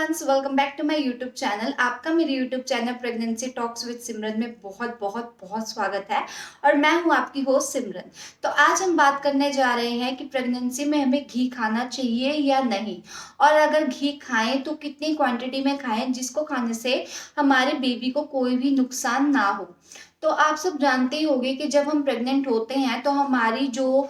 Friends, welcome back to my YouTube channel. आपका मेरे YouTube channel pregnancy talks with Simran में बहुत बहुत बहुत स्वागत है। और मैं हूं आपकी होस्ट सिमरन। तो आज हम बात करने जा रहे हैं कि प्रेगनेंसी में हमें घी खाना चाहिए या नहीं, और अगर घी खाएं तो कितनी क्वांटिटी में खाएं जिसको खाने से हमारे बेबी को कोई भी नुकसान ना हो। तो आप सब जानते ही होंगे कि जब हम प्रेग्नेंट होते हैं तो हमारी जो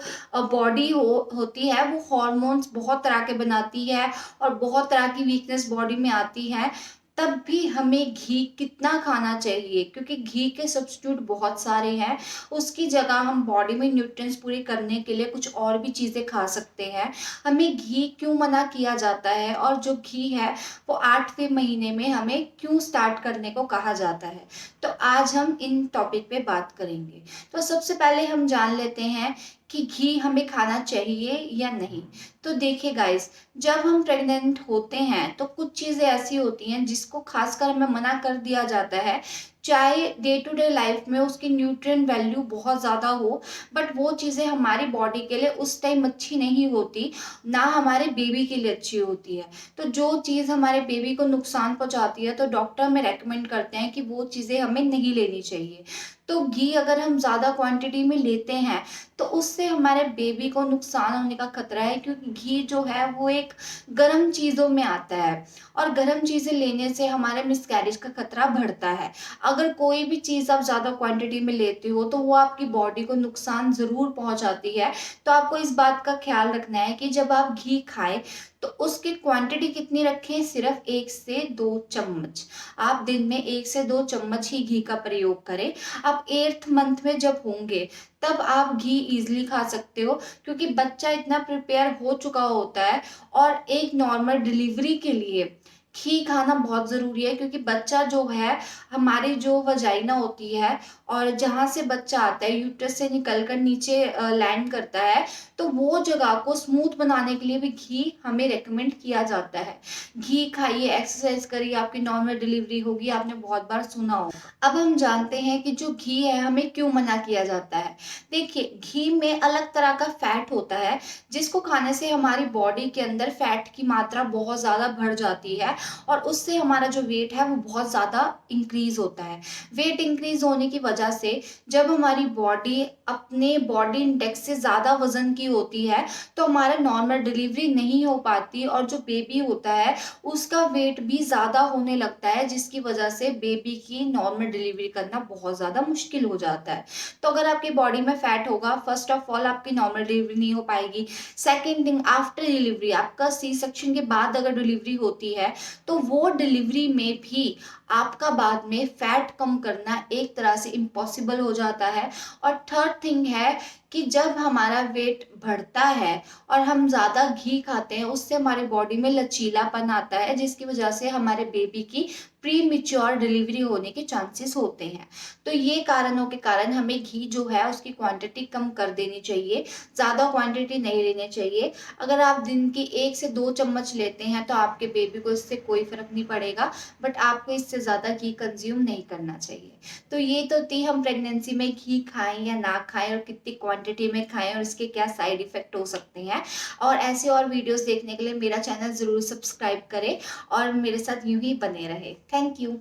बॉडी होती है वो हॉर्मोन्स बहुत तरह के बनाती है और बहुत तरह की वीकनेस बॉडी में आती है। तब भी हमें घी कितना खाना चाहिए, क्योंकि घी के सब्स्टिट्यूट बहुत सारे हैं। उसकी जगह हम बॉडी में न्यूट्रिएंट्स पूरे करने के लिए कुछ और भी चीज़ें खा सकते हैं। हमें घी क्यों मना किया जाता है, और जो घी है वो 8वें महीने में हमें क्यों स्टार्ट करने को कहा जाता है, तो आज हम इन टॉपिक पे बात करेंगे। तो सबसे पहले हम जान लेते हैं कि घी हमें खाना चाहिए या नहीं। तो देखिए गाइस, जब हम प्रेग्नेंट होते हैं तो कुछ चीज़ें ऐसी होती हैं जिसको खासकर हमें मना कर दिया जाता है, चाहे डे टू डे लाइफ में उसकी न्यूट्रिएंट वैल्यू बहुत ज़्यादा हो, बट वो चीज़ें हमारी बॉडी के लिए उस टाइम अच्छी नहीं होती, ना हमारे बेबी के लिए अच्छी होती है। तो जो चीज़ हमारे बेबी को नुकसान पहुंचाती है तो डॉक्टर हमें रेकमेंड करते हैं कि वो चीज़ें हमें नहीं लेनी चाहिए। तो घी अगर हम ज़्यादा क्वांटिटी में लेते हैं तो उससे हमारे बेबी को नुकसान होने का खतरा है, क्योंकि घी जो है वो एक गर्म चीज़ों में आता है, और गर्म चीज़ें लेने से हमारे मिसकैरेज का खतरा बढ़ता है। अगर कोई भी चीज़ आप ज़्यादा क्वांटिटी में लेते हो तो वो आपकी बॉडी को नुकसान ज़रूर पहुंचाती है। तो आपको इस बात का ख्याल रखना है कि जब आप घी खाएं तो उसकी क्वांटिटी कितनी रखें, सिर्फ 1 से 2 चम्मच। आप दिन में 1 से 2 चम्मच ही घी का प्रयोग करें। आप 8th मंथ में जब होंगे तब आप घी इजीली खा सकते हो, क्योंकि बच्चा इतना प्रिपेयर हो चुका होता है। और एक नॉर्मल डिलीवरी के लिए घी खाना बहुत ज़रूरी है, क्योंकि बच्चा जो है, हमारी जो वजाइना होती है और जहाँ से बच्चा आता है यूट्रस से निकल कर नीचे लैंड करता है, तो वो जगह को स्मूथ बनाने के लिए भी घी हमें रेकमेंड किया जाता है। घी खाइए, एक्सरसाइज करिए, आपकी नॉर्मल डिलीवरी होगी, आपने बहुत बार सुना होगा। अब हम जानते हैं कि जो घी है हमें क्यों मना किया जाता है। देखिए, घी में अलग तरह का फैट होता है जिसको खाने से हमारी बॉडी के अंदर फैट की मात्रा बहुत ज़्यादा बढ़ जाती है, और उससे हमारा जो वेट है वो बहुत ज़्यादा इंक्रीज होता है। वेट इंक्रीज होने की वजह से जब हमारी बॉडी अपने बॉडी इंडेक्स से ज़्यादा वजन की होती है तो हमारा नॉर्मल डिलीवरी नहीं हो पाती, और जो बेबी होता है उसका वेट भी ज़्यादा होने लगता है, जिसकी वजह से बेबी की नॉर्मल डिलीवरी करना बहुत ज़्यादा मुश्किल हो जाता है। तो अगर आपकी बॉडी में फैट होगा, फर्स्ट ऑफ ऑल आपकी नॉर्मल डिलीवरी नहीं हो पाएगी। सेकेंड थिंग, आफ्टर डिलीवरी, आपका सी सेक्शन के बाद अगर डिलीवरी होती है तो वो डिलीवरी में भी आपका बाद में फैट कम करना एक तरह से इम्पॉसिबल हो जाता है। और थर्ड थिंग है कि जब हमारा वेट बढ़ता है और हम ज़्यादा घी खाते हैं, उससे हमारी बॉडी में लचीलापन आता है, जिसकी वजह से हमारे बेबी की प्री मिच्योर डिलीवरी होने के चांसेस होते हैं। तो ये कारणों के कारण हमें घी जो है उसकी क्वांटिटी कम कर देनी चाहिए, ज़्यादा क्वांटिटी नहीं लेनी चाहिए। अगर आप दिन की 1 से 2 चम्मच लेते हैं तो आपके बेबी को इससे कोई फर्क नहीं पड़ेगा, बट आपको इससे ज़्यादा घी कंज्यूम नहीं करना चाहिए। तो ये तो थी हम प्रेगनेंसी में घी खाएं या ना खाएं, और कितनी क्वांटिटी में खाएं, और इसके क्या साइड इफेक्ट हो सकते हैं। और ऐसे और वीडियोस देखने के लिए मेरा चैनल ज़रूर सब्सक्राइब करें और मेरे साथ यूं ही बने रहे। Thank you.